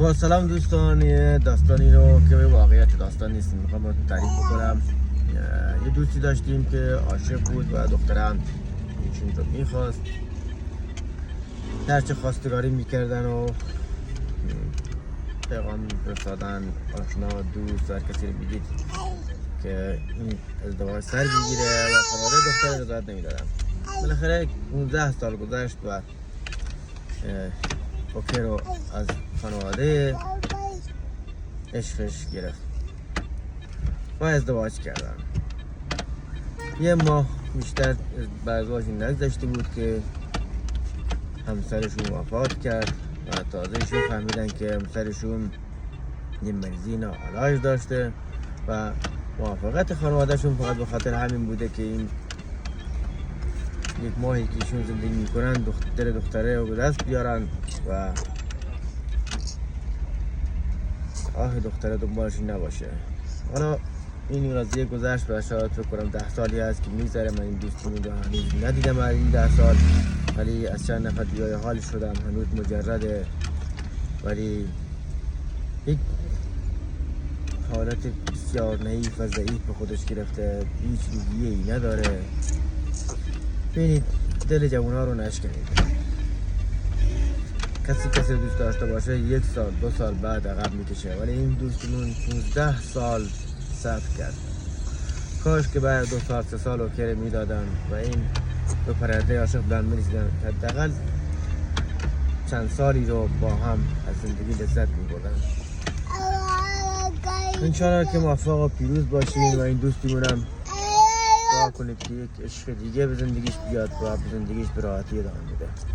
با سلام دوستان، یه داستانی رو که واقعیت داستان نیست میخوام براتون تعریف بکنم. یه دوستی داشتیم که عاشق بود و دخترم ایشون رو میخواست، هرچه خواستگاری میکردن و پیغام فرستادن، آشنا دوست هر کسی رو میدید که این ازدواج سر بگیره و خانواده دختر رضایت نمیدادن. بالاخره 19 سال گذشت و اوکی رو از خانواده عشقش گرفت و ازدواج کردن. یه ماه بیشتر بعد ازدواج نگذشته بود که همسرشون وفات کرد و تازه ایشون فهمیدن که همسرشون یه مریضی ناعلاج داشته و موافقت خانوادهشون فقط به خاطر همین بوده که این یک ماهی که ایشون زندگی میکنن دختره رو به دست بیارن و دختره دنبالش نباشه. حالا این قضیه گذشت و شاید فکر کنم 10 سالی هست که میگذره. من این دوستیمو هنوز ندیدم از این 10 سال، ولی از چند نفر دیگه حال شدم. هنوز مجرده، ولی یک حالت بسیار نحیف و ضعیف به خودش گرفته، هیچ روحیه‌ای نداره. ببینید، دل جوونا رو نشکنید. کسی دوست داشته باشه 1 سال 2 سال بعد عقب میکشه، ولی این دوستمون 15 سال صبر کرد. کاش که بعد 2 سال 3 سال اوکی میدادن و این دو پرنده عاشق بودن میرسیدن، حداقل چند سالی رو با هم از زندگی لذت میبردن. انشاءالله که موفق و پیروز باشین و این دوستیمونم دعا کنید که یک عشق دیگه به زندگیش بیاد و به زندگیش به راحتی ادامه بده.